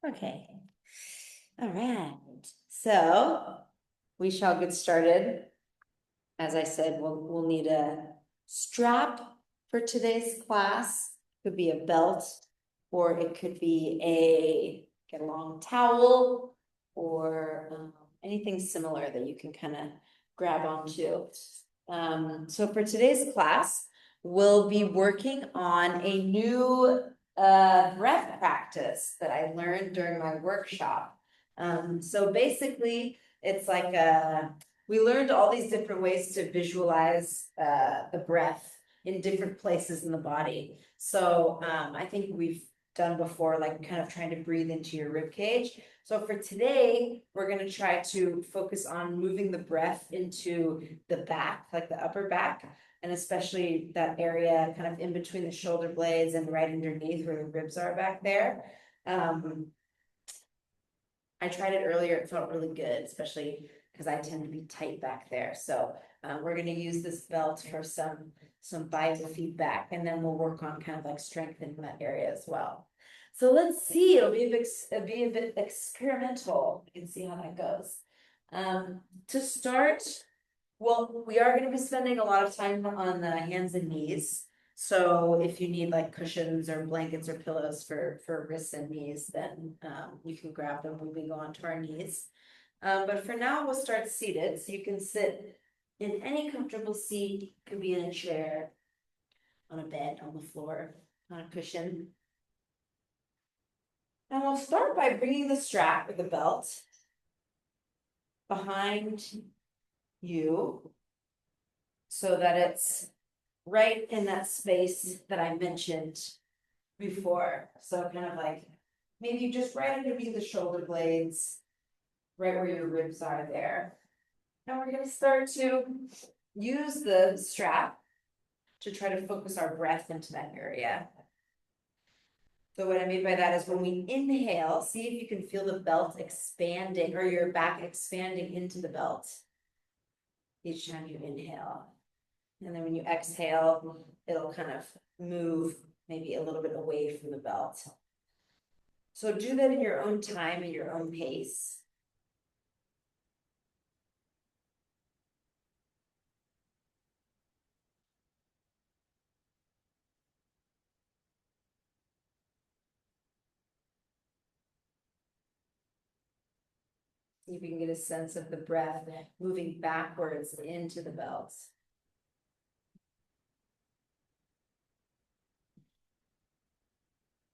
Okay. All right. So we shall get started. As I said, we'll need a strap for today's class. Could be a belt, or it could be get a long towel, or anything similar that you can kind of grab onto. So for today's class, we'll be working on a new breath practice that I learned during my workshop. So basically, it's like we learned all these different ways to visualize the breath in different places in the body. So I think we've done before, like kind of trying to breathe into your rib cage. So for today, we're going to try to focus on moving the breath into the back, like the upper back, and especially that area kind of in between the shoulder blades and right underneath where the ribs are back there. I tried it earlier, it felt really good, especially because I tend to be tight back there. So we're going to use this belt for some biofeedback, and then we'll work on kind of like strengthening that area as well. So let's see, it'll be a bit experimental. You can see how that goes. To start, well, we are going to be spending a lot of time on the hands and knees. So if you need like cushions or blankets or pillows for wrists and knees, then you can grab them when we go onto our knees. But for now, we'll start seated. So you can sit in any comfortable seat. It could be in a chair, on a bed, on the floor, on a cushion. And we'll start by bringing the strap or the belt behind you so that it's right in that space that I mentioned before. So kind of like maybe just right underneath the shoulder blades, right where your ribs are there. And we're going to start to use the strap to try to focus our breath into that area. So what I mean by that is when we inhale, see if you can feel the belt expanding or your back expanding into the belt each time you inhale. And then when you exhale, it'll kind of move maybe a little bit away from the belt. So do that in your own time and your own pace. See if you can get a sense of the breath moving backwards into the belt.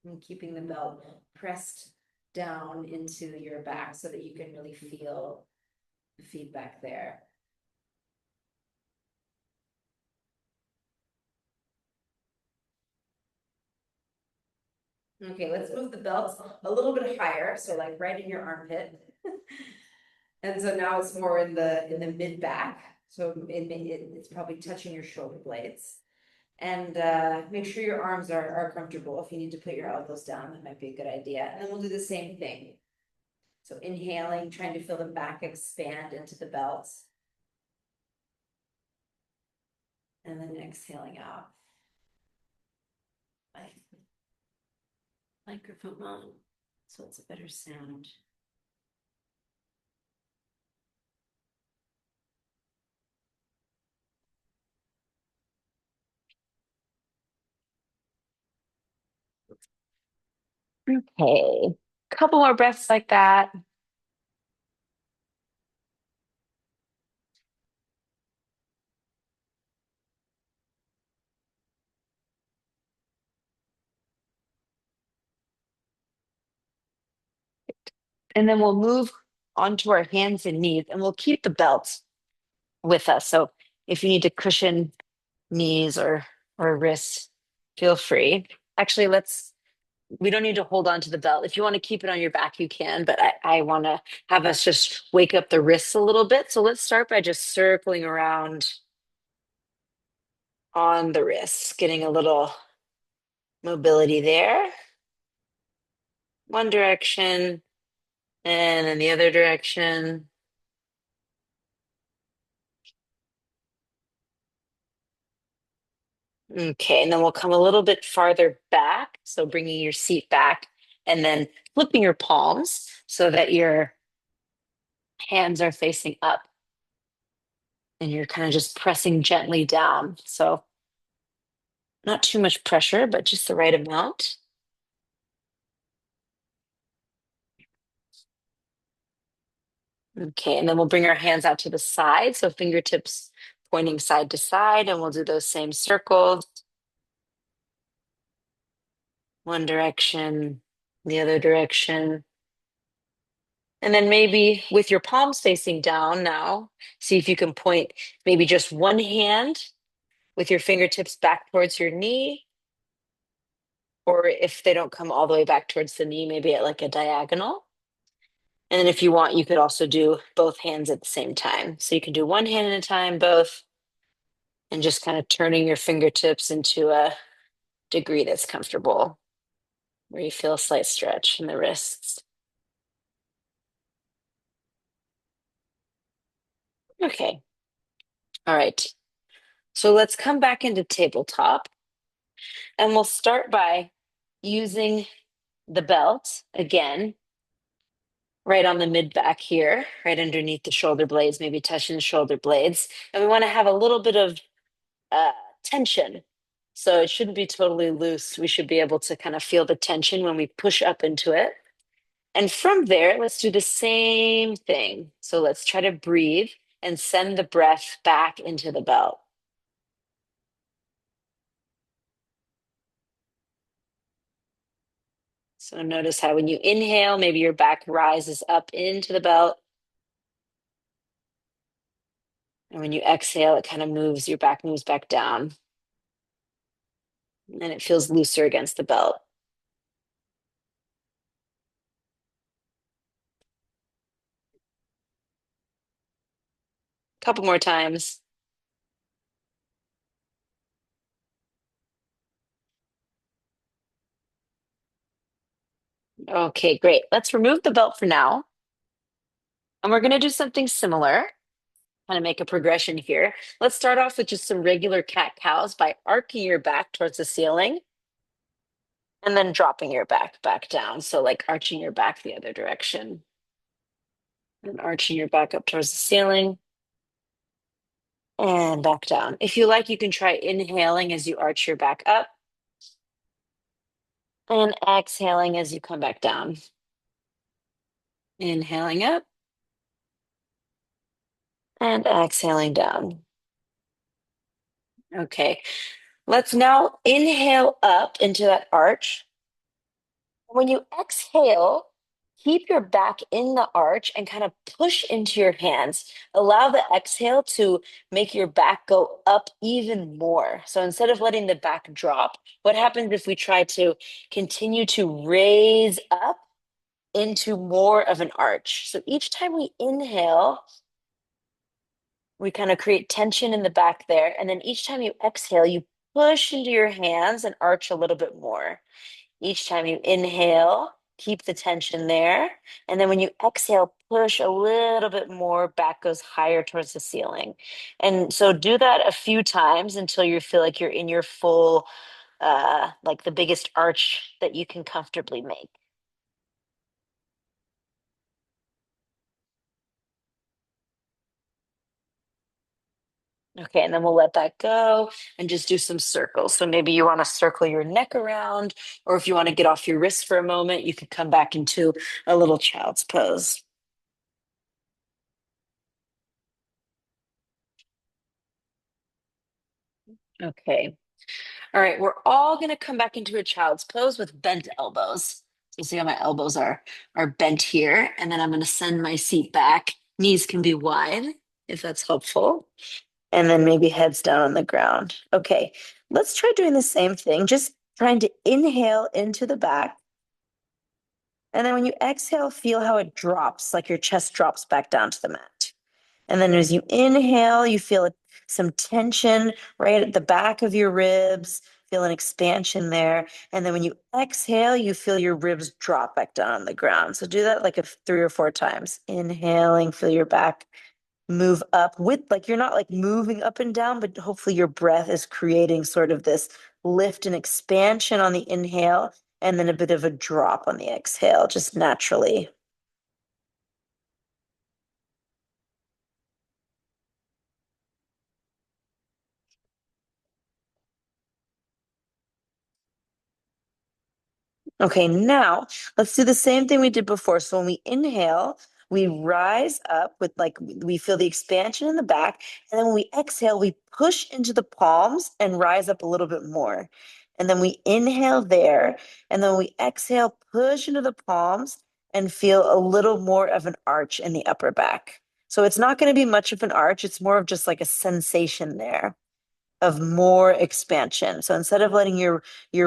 And keeping the belt pressed down into your back so that you can really feel the feedback there. Okay, let's move the belt a little bit higher, so like right in your armpit. And so now it's more in the mid back, so it's probably touching your shoulder blades. And make sure your arms are comfortable. If you need to put your elbows down, that might be a good idea. And then we'll do the same thing. So inhaling, trying to feel the back expand into the belt. And then exhaling out. Microphone on, so it's a better sound. Okay, couple more breaths like that. And then we'll move onto our hands and knees, and we'll keep the belt with us. So if you need to cushion knees or wrists, feel free. Actually, we don't need to hold on to the belt. If you want to keep it on your back, you can, but I want to have us just wake up the wrists a little bit. So let's start by just circling around on the wrists, getting a little mobility there. One direction and then the other direction. Okay, and then we'll come a little bit farther back. So bringing your seat back and then flipping your palms so that your hands are facing up and you're kind of just pressing gently down. So not too much pressure, but just the right amount. Okay, and then we'll bring our hands out to the side. So fingertips pointing side to side, and we'll do those same circles. One direction, the other direction. And then maybe with your palms facing down now, see if you can point maybe just one hand with your fingertips back towards your knee, or if they don't come all the way back towards the knee, maybe at like a diagonal. And then if you want, you could also do both hands at the same time. So you can do one hand at a time, both, and just kind of turning your fingertips into a degree that's comfortable, where you feel a slight stretch in the wrists. Okay. All right. So let's come back into tabletop, and we'll start by using the belt again, right on the mid back here, right underneath the shoulder blades, maybe touching the shoulder blades. And we want to have a little bit of uh, tension. So it shouldn't be totally loose. We should be able to kind of feel the tension when we push up into it. And from there, let's do the same thing. So let's try to breathe and send the breath back into the belt. So notice how when you inhale, maybe your back rises up into the belt. And when you exhale, it kind of moves, your back moves back down. And it feels looser against the belt. Couple more times. Okay, great. Let's remove the belt for now. And we're going to do something similar, kind of make a progression here. Let's start off with just some regular cat cows by arcing your back towards the ceiling and then dropping your back down. So like arching your back the other direction and arching your back up towards the ceiling and back down. If you like, you can try inhaling as you arch your back up and exhaling as you come back down. Inhaling up and exhaling down. Okay, let's now inhale up into that arch. When you exhale, keep your back in the arch and kind of push into your hands. Allow the exhale to make your back go up even more. So instead of letting the back drop, what happens if we try to continue to raise up into more of an arch? So each time we inhale, we kind of create tension in the back there. And then each time you exhale, you push into your hands and arch a little bit more. Each time you inhale, keep the tension there. And then when you exhale, push a little bit more, back goes higher towards the ceiling. And so do that a few times until you feel like you're in your full, like the biggest arch that you can comfortably make. Okay, and then we'll let that go and just do some circles. So maybe you want to circle your neck around, or if you want to get off your wrist for a moment, you could come back into a little child's pose. Okay. All right, we're all going to come back into a child's pose with bent elbows. So see how my elbows are bent here, and then I'm going to send my seat back. Knees can be wide if that's helpful. And then maybe heads down on the ground. Okay, let's try doing the same thing, just trying to inhale into the back. And then when you exhale, feel how it drops, like your chest drops back down to the mat. And then as you inhale, you feel some tension right at the back of your ribs, feel an expansion there. And then when you exhale, you feel your ribs drop back down on the ground. So do that like 3 or 4 times. Inhaling, feel your back move up with, like, you're not like moving up and down, but hopefully your breath is creating sort of this lift and expansion on the inhale. and then a bit of a drop on the exhale, just naturally. Okay, now let's do the same thing we did before. So when we inhale, we rise up with like we feel the expansion in the back. And then when we exhale, we push into the palms and rise up a little bit more. And then we inhale there. And then we exhale, push into the palms and feel a little more of an arch in the upper back. So it's not going to be much of an arch, it's more of just like a sensation there of more expansion. So instead of letting your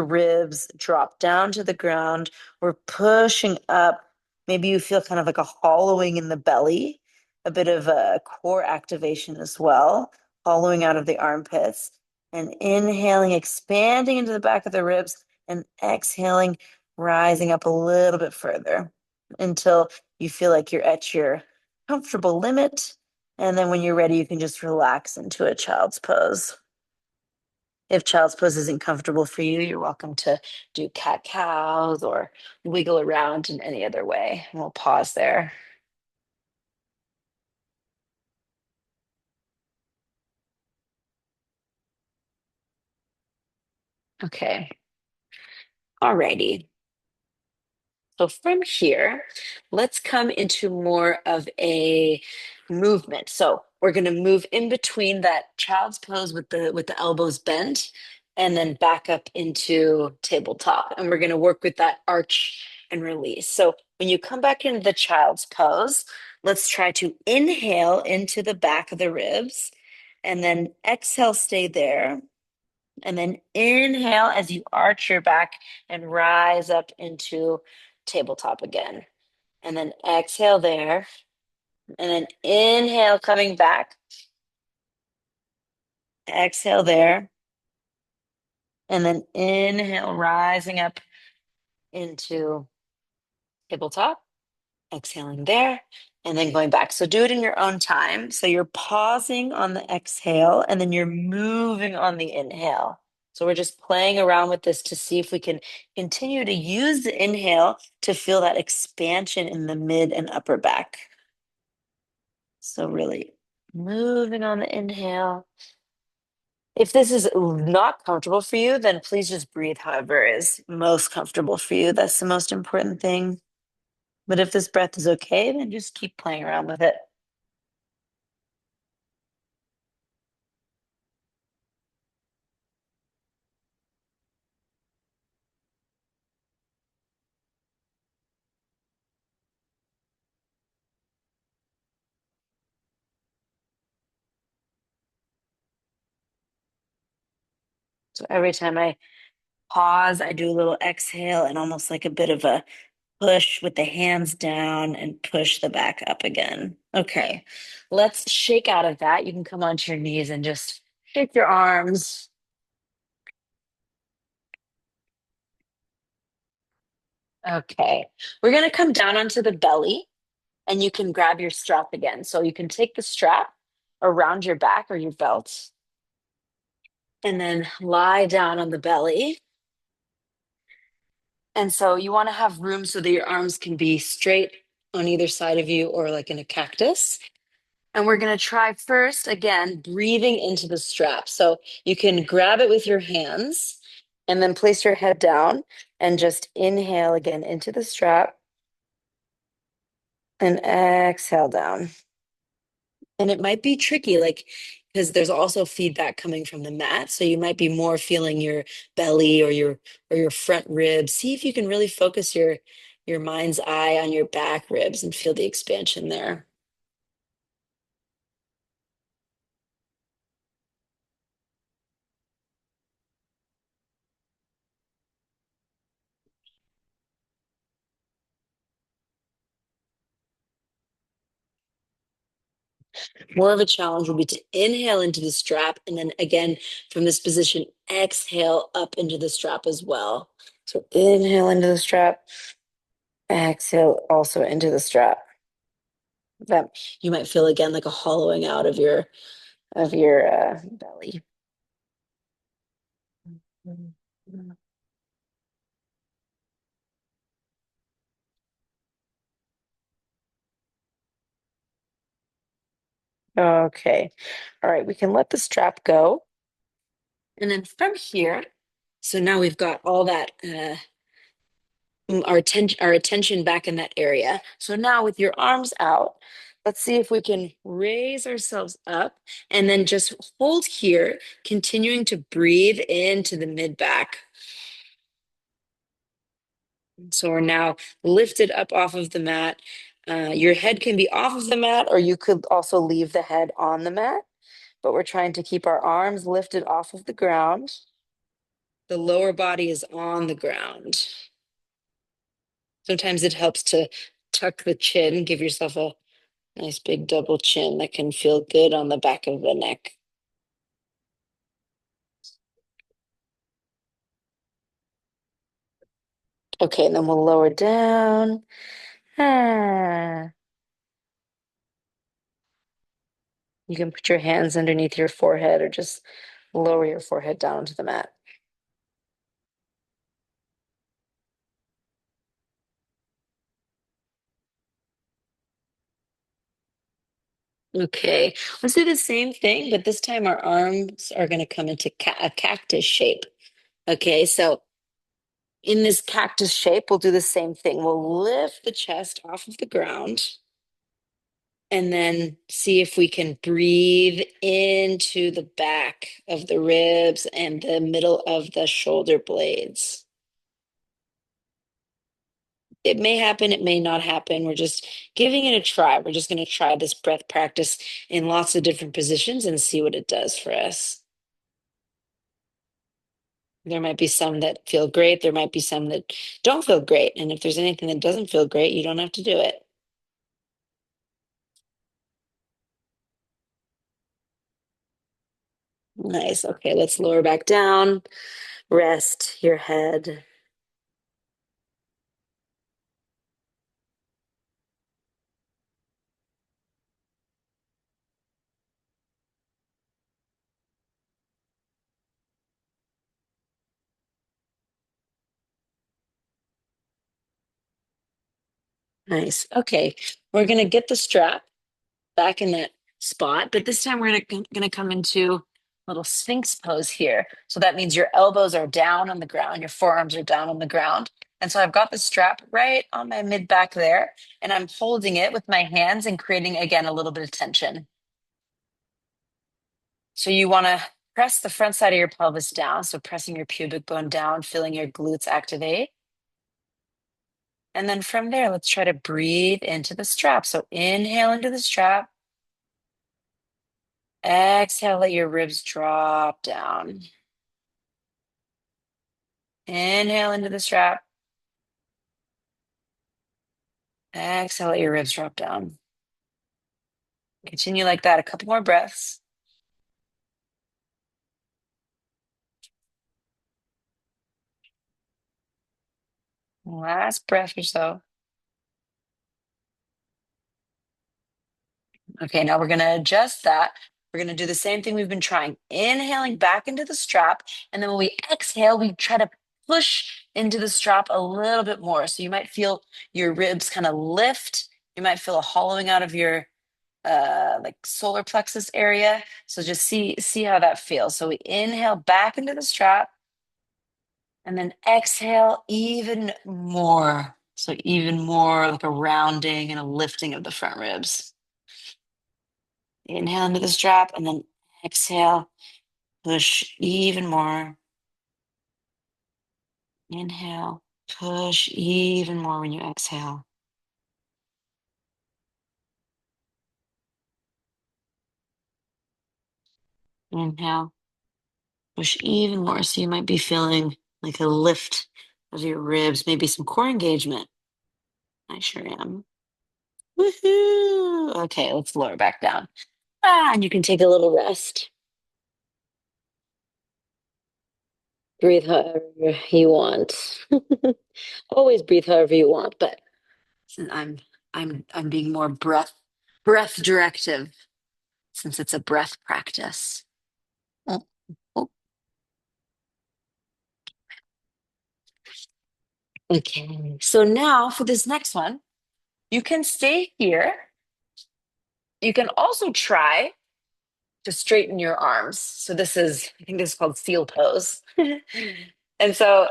ribs drop down to the ground, we're pushing up. Maybe you feel kind of like a hollowing in the belly, a bit of a core activation as well, hollowing out of the armpits, and inhaling, expanding into the back of the ribs, and exhaling, rising up a little bit further until you feel like you're at your comfortable limit. And then when you're ready, you can just relax into a child's pose. If child's pose isn't comfortable for you, you're welcome to do cat cows or wiggle around in any other way. We'll pause there. Okay. Alrighty. So from here, let's come into more of a movement. So we're going to move in between that child's pose with the elbows bent and then back up into tabletop. And we're going to work with that arch and release. So when you come back into the child's pose, let's try to inhale into the back of the ribs and then exhale, stay there. And then inhale as you arch your back and rise up into tabletop again. And then exhale there. And then inhale, coming back. Exhale there. And then inhale, rising up into tabletop. Exhaling there. And then going back. So do it in your own time. So you're pausing on the exhale and then you're moving on the inhale. So we're just playing around with this to see if we can continue to use the inhale to feel that expansion in the mid and upper back. So really moving on the inhale. If this is not comfortable for you, then please just breathe however is most comfortable for you. That's the most important thing. But if this breath is okay, then just keep playing around with it. So every time I pause, I do a little exhale and almost like a bit of a push with the hands down and push the back up again. Okay, let's shake out of that. You can come onto your knees and just shake your arms. Okay, we're going to come down onto the belly and you can grab your strap again. So you can take the strap around your back or your belt and then lie down on the belly. And so you want to have room so that your arms can be straight on either side of you or like in a cactus. And we're going to try first, again, breathing into the strap. So you can grab it with your hands and then place your head down and just inhale again into the strap and exhale down. And it might be tricky, like, because there's also feedback coming from the mat. So you might be more feeling your belly or your front ribs. See if you can really focus your mind's eye on your back ribs and feel the expansion there. More of a challenge would be to inhale into the strap and then again from this position, exhale up into the strap as well. So inhale into the strap, exhale also into the strap. That you might feel again like a hollowing out of your belly. Okay. All right, we can let the strap go. And then from here, so now we've got all that our attention back in that area. So now with your arms out, let's see if we can raise ourselves up and then just hold here, continuing to breathe into the mid back. So we're now lifted up off of the mat. Your head can be off of the mat, or you could also leave the head on the mat. But we're trying to keep our arms lifted off of the ground. The lower body is on the ground. Sometimes it helps to tuck the chin, give yourself a nice big double chin that can feel good on the back of the neck. Okay, and then we'll lower down. Ah. You can put your hands underneath your forehead or just lower your forehead down to the mat. Okay, let's do the same thing, but this time our arms are going to come into a cactus shape. Okay, so in this cactus shape, we'll do the same thing. We'll lift the chest off of the ground and then see if we can breathe into the back of the ribs and the middle of the shoulder blades. It may happen, it may not happen. We're just giving it a try. We're just going to try this breath practice in lots of different positions and see what it does for us. There might be some that feel great. There might be some that don't feel great. And if there's anything that doesn't feel great, you don't have to do it. Nice. Okay, let's lower back down. Rest your head. Nice. Okay, we're going to get the strap back in that spot, but this time we're gonna come into a little sphinx pose here. So that means your elbows are down on the ground, your forearms are down on the ground. And so I've got the strap right on my mid back there, and I'm holding it with my hands and creating again a little bit of tension. So you want to press the front side of your pelvis down, so pressing your pubic bone down, feeling your glutes activate. And then from there, let's try to breathe into the strap. So inhale into the strap. Exhale, let your ribs drop down. Inhale into the strap. Exhale, let your ribs drop down. Continue like that. A couple more breaths. Last breath or so. Okay, now we're going to adjust that. We're going to do the same thing we've been trying. Inhaling back into the strap. And then when we exhale, we try to push into the strap a little bit more. So you might feel your ribs kind of lift. You might feel a hollowing out of your like solar plexus area. So just see how that feels. So we inhale back into the strap and then exhale even more. So even more like a rounding and a lifting of the front ribs. Inhale into the strap and then exhale, push even more. Inhale, push even more when you exhale. Inhale, push even more. So you might be feeling like a lift of your ribs, maybe some core engagement. I sure am. Woohoo! Okay, let's lower back down. And you can take a little rest. Breathe however you want. Always breathe however you want, but I'm being more breath directive since it's a breath practice. Oh, oh. Okay, so now for this next one, you can stay here You can also try to straighten your arms. So this is, I think this is called seal pose. And so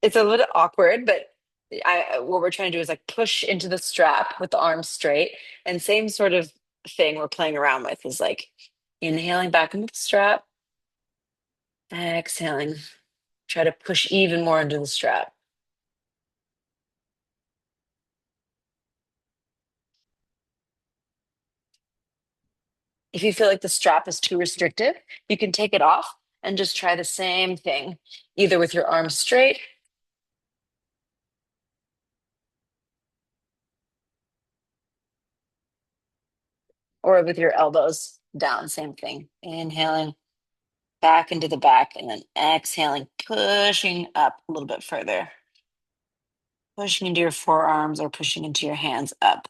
it's a little awkward, but what we're trying to do is like push into the strap with the arms straight. And same sort of thing we're playing around with is like inhaling back into the strap, exhaling, try to push even more into the strap. If you feel like the strap is too restrictive, you can take it off and just try the same thing, either with your arms straight or with your elbows down. Same thing. Inhaling back into the back and then exhaling, pushing up a little bit further, pushing into your forearms or pushing into your hands up.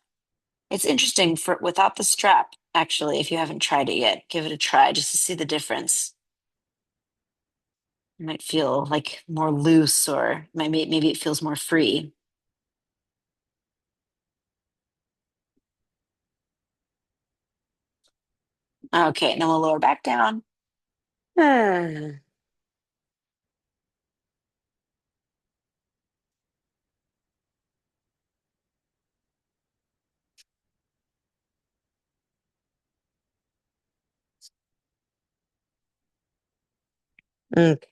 It's interesting for without the strap, actually, if you haven't tried it yet, give it a try just to see the difference. You might feel like more loose or maybe it feels more free. Okay, now we'll lower back down. Ah, okay.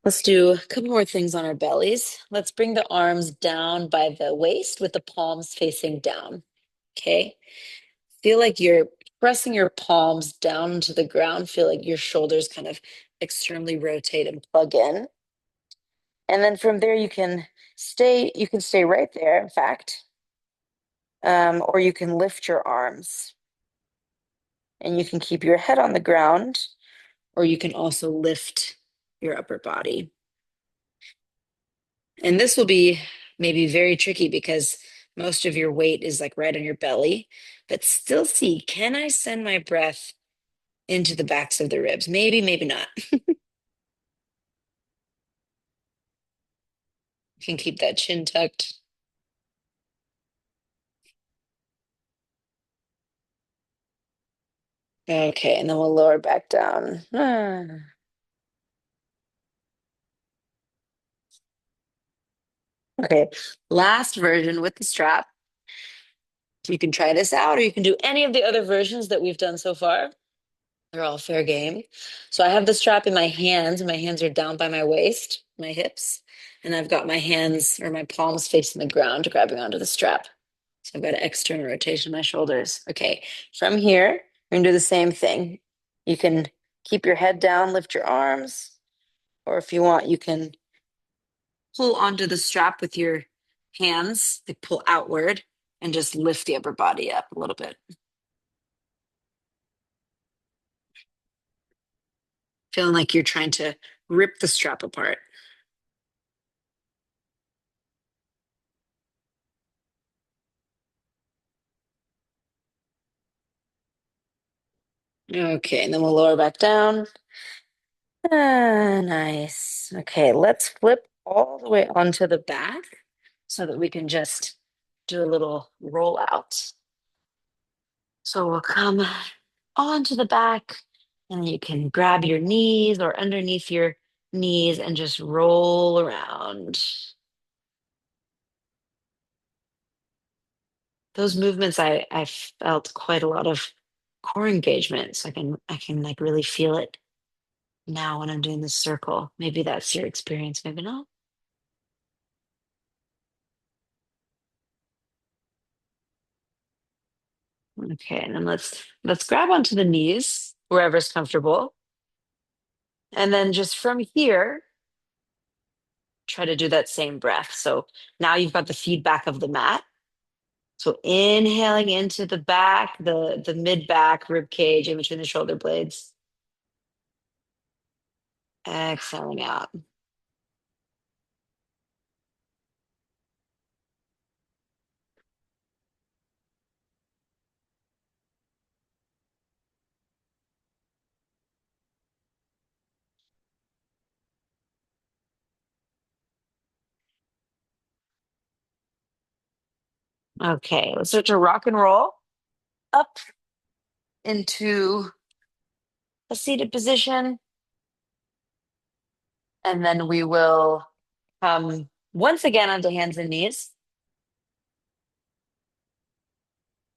Let's do a couple more things on our bellies. Let's bring the arms down by the waist with the palms facing down. Okay. Feel like you're pressing your palms down to the ground. Feel like your shoulders kind of externally rotate and plug in. And then from there, you can stay right there, in fact, or you can lift your arms and you can keep your head on the ground, or you can also lift your upper body. And this will be maybe very tricky because most of your weight is like right on your belly, but still see, can I send my breath into the backs of the ribs? Maybe, maybe not. You can keep that chin tucked. Okay, and then we'll lower back down. Okay, last version with the strap. You can try this out, or you can do any of the other versions that we've done so far. They're all fair game. So I have the strap in my hands, and my hands are down by my waist, my hips, and I've got my hands or my palms facing the ground, grabbing onto the strap. So I've got an external rotation of my shoulders. Okay, from here, we're gonna do the same thing. You can keep your head down, lift your arms, or if you want, you can pull onto the strap with your hands, they pull outward, and just lift the upper body up a little bit. Feeling like you're trying to rip the strap apart. Okay, and then we'll lower back down. Ah, nice. Okay, let's flip all the way onto the back so that we can just do a little roll out. So we'll come onto the back and you can grab your knees or underneath your knees and just roll around. Those movements, I felt quite a lot of core engagement. So I can like really feel it now when I'm doing this circle. Maybe that's your experience, maybe not. Okay, and then let's grab onto the knees, wherever's comfortable. And then just from here, try to do that same breath. So now you've got the feedback of the mat. So inhaling into the back, the mid back rib cage in between the shoulder blades. Exhaling out. Okay, let's start to rock and roll up into a seated position. And then we will come once again onto hands and knees.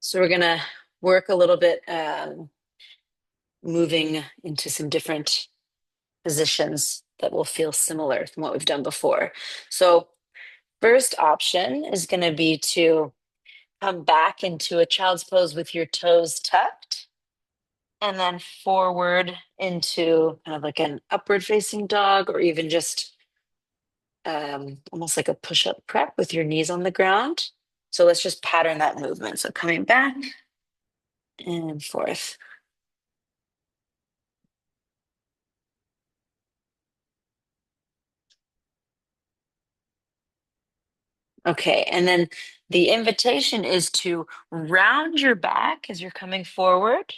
So we're gonna work a little bit, moving into some different positions that will feel similar from what we've done before. So first option is going to be to come back into a child's pose with your toes tucked and then forward into kind of like an upward facing dog or even just almost like a push-up prep with your knees on the ground. So let's just pattern that movement. So coming back and forth. Okay, and then the invitation is to round your back as you're coming forward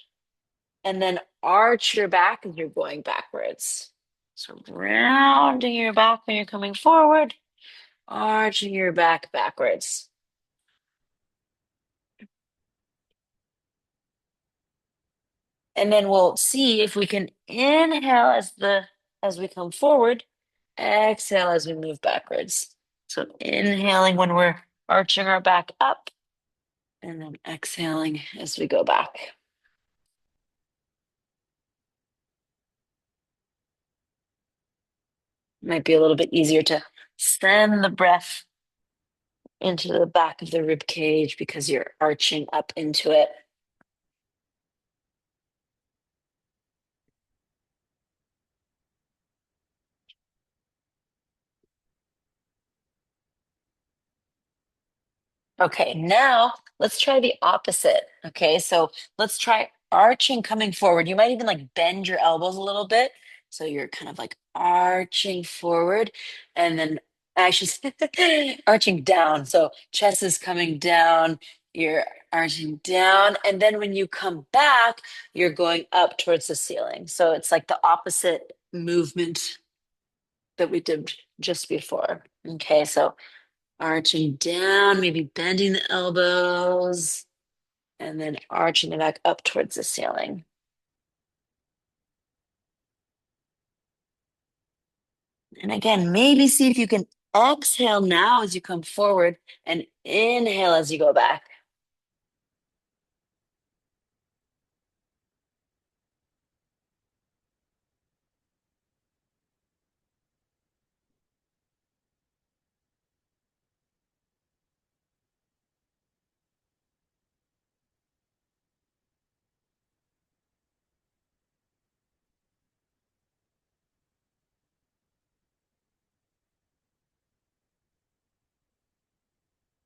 and then arch your back as you're going backwards. So rounding your back when you're coming forward, arching your back backwards. And then we'll see if we can inhale as we come forward, exhale as we move backwards. So inhaling when we're arching our back up, and then exhaling as we go back. Might be a little bit easier to send the breath into the back of the rib cage because you're arching up into it. Okay, now let's try the opposite. Okay, so let's try arching coming forward. You might even like bend your elbows a little bit. So you're kind of like arching forward and then actually arching down. So chest is coming down, you're arching down. And then when you come back, you're going up towards the ceiling. So it's like the opposite movement that we did just before. Okay, so arching down, maybe bending the elbows, and then arching it back up towards the ceiling. And again, maybe see if you can exhale now as you come forward and inhale as you go back.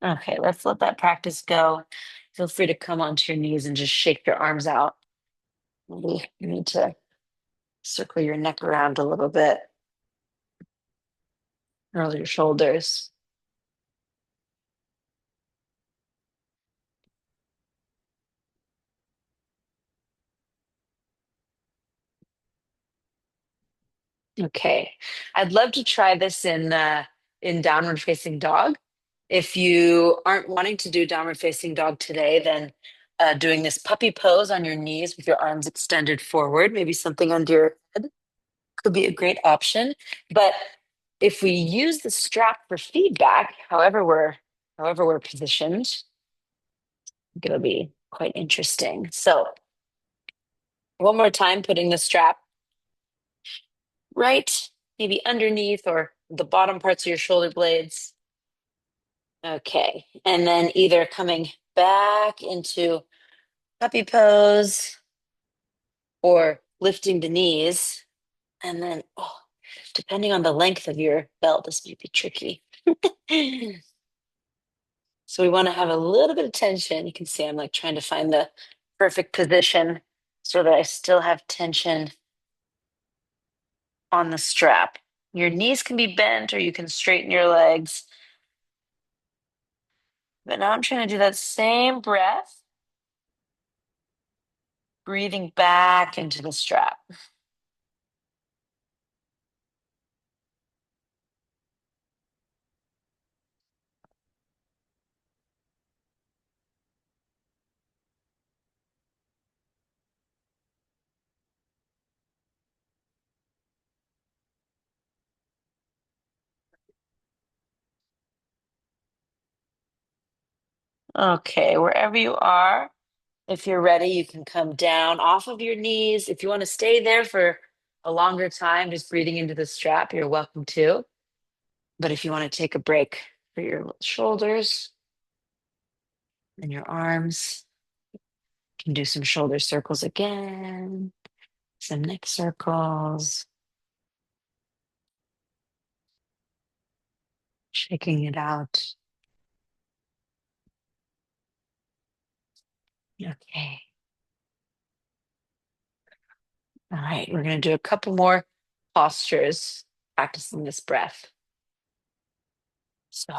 Okay, let's let that practice go. Feel free to come onto your knees and just shake your arms out. Maybe you need to circle your neck around a little bit, roll your shoulders. Okay. I'd love to try this in downward facing dog. If you aren't wanting to do downward facing dog today, then doing this puppy pose on your knees with your arms extended forward, maybe something under your head could be a great option. But if we use the strap for feedback, however we're positioned, it'll be quite interesting. So one more time, putting the strap right, maybe underneath or the bottom parts of your shoulder blades. Okay. And then either coming back into puppy pose or lifting the knees. And then, oh, depending on the length of your belt, this might be tricky. So we want to have a little bit of tension. You can see I'm like trying to find the perfect position so that I still have tension on the strap. Your knees can be bent or you can straighten your legs. But now I'm trying to do that same breath, breathing back into the strap. Okay, wherever you are, if you're ready, you can come down off of your knees. If you want to stay there for a longer time, just breathing into the strap, you're welcome to. But if you want to take a break for your shoulders and your arms, you can do some shoulder circles again, some neck circles, shaking it out. Okay. All right, we're going to do a couple more postures, practicing this breath. So,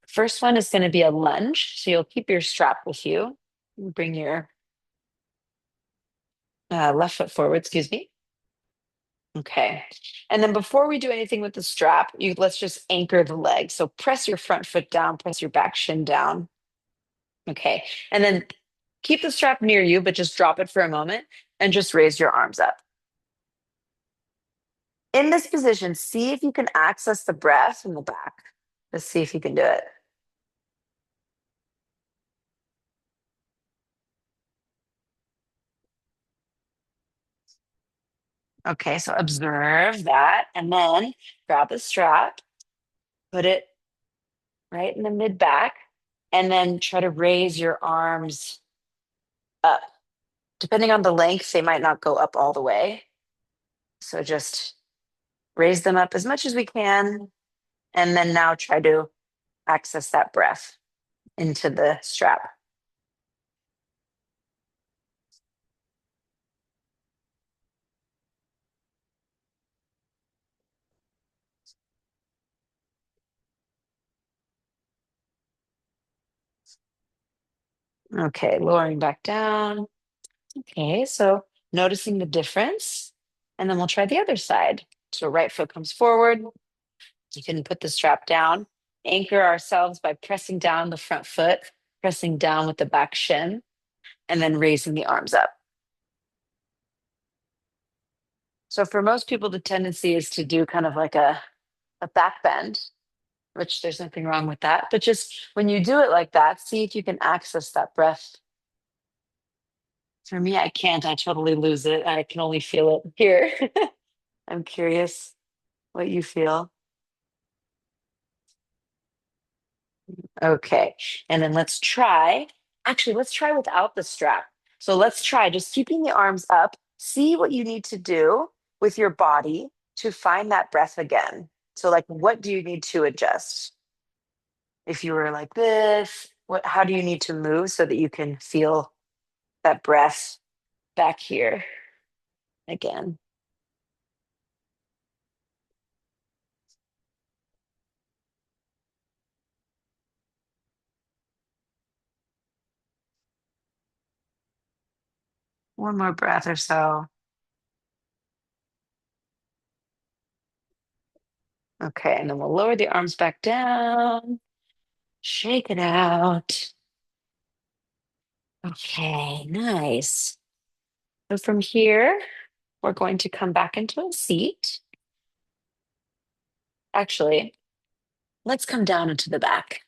first one is going to be a lunge. So, you'll keep your strap with you. Bring your left foot forward, excuse me. Okay. And then before we do anything with the strap, you let's just anchor the leg. So, press your front foot down, press your back shin down. Okay. And then keep the strap near you, but just drop it for a moment and just raise your arms up. In this position, see if you can access the breath from the back. Let's see if you can do it. Okay, so observe that and then grab the strap, put it right in the mid back, and then try to raise your arms up. Depending on the length, they might not go up all the way. So just raise them up as much as we can, and then now try to access that breath into the strap. Okay, lowering back down. Okay, so noticing the difference. And then we'll try the other side. So right foot comes forward. You can put the strap down, anchor ourselves by pressing down the front foot, pressing down with the back shin, and then raising the arms up. So for most people, the tendency is to do kind of like a back bend, which there's nothing wrong with that. But just when you do it like that, see if you can access that breath. For me, I can't. I totally lose it. I can only feel it here. I'm curious what you feel. Okay. And then let's try without the strap. So let's try just keeping the arms up. See what you need to do with your body to find that breath again. So, like, what do you need to adjust? If you were like this, how do you need to move so that you can feel that breath back here again? One more breath or so. Okay. And then we'll lower the arms back down, shake it out. Okay. Nice. So from here, we're going to come back into a seat. Actually, let's come down into the back.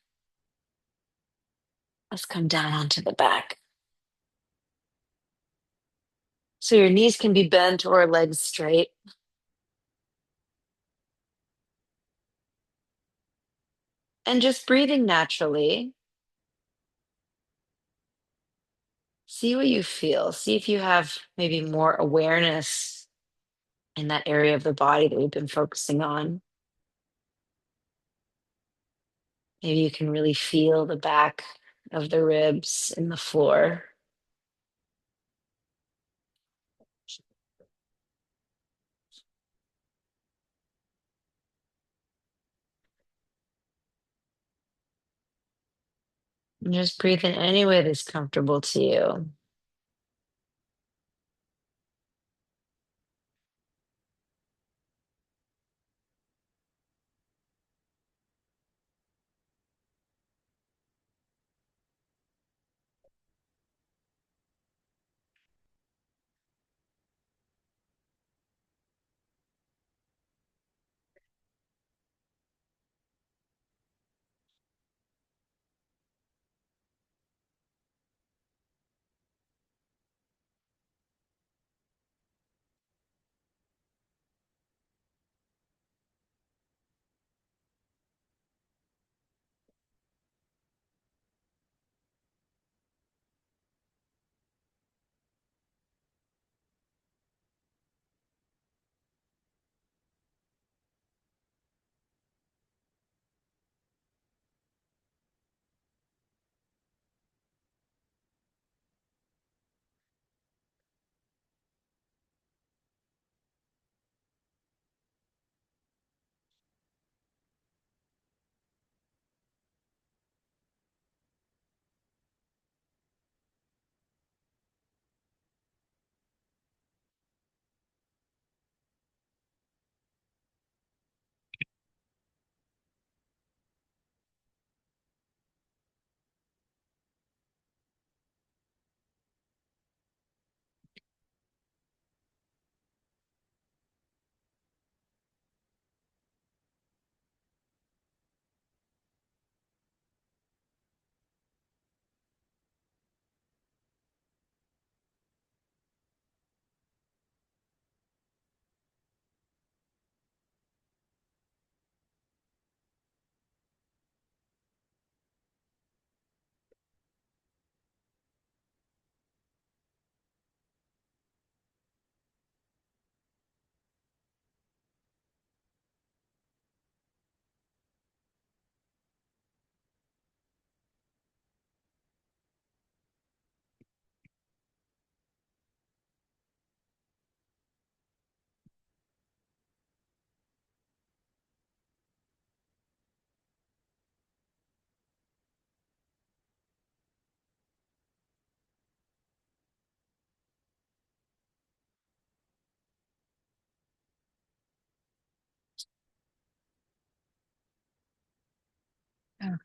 Let's come down onto the back. So your knees can be bent or legs straight. And just breathing naturally. See what you feel. See if you have maybe more awareness in that area of the body that we've been focusing on. Maybe you can really feel the back of the ribs in the floor. And just breathe in any way that's comfortable to you.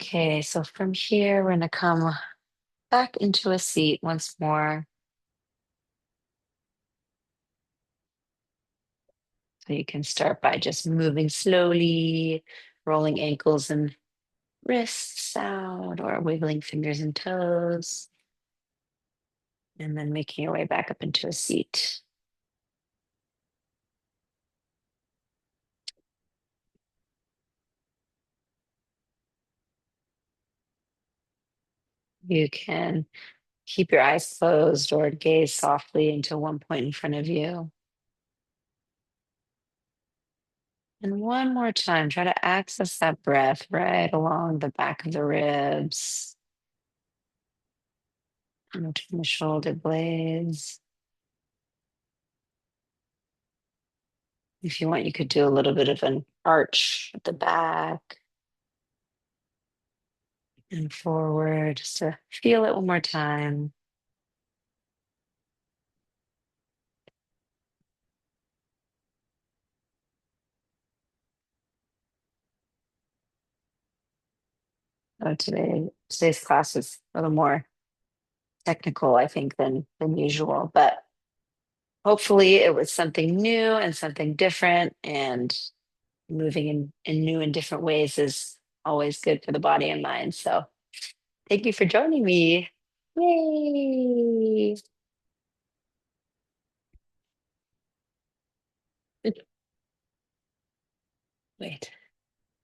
Okay, so from here, we're gonna come back into a seat once more. So you can start by just moving slowly, rolling ankles and wrists out, or wiggling fingers and toes, and then making your way back up into a seat. You can keep your eyes closed or gaze softly into one point in front of you. And one more time, try to access that breath right along the back of the ribs, and between the shoulder blades. If you want, you could do a little bit of an arch at the back and forward just to feel it one more time. Today's class is a little more technical, I think, than usual, but hopefully it was something new and something different, and moving in new and different ways is always good for the body and mind. So thank you for joining me. Yay! Wait.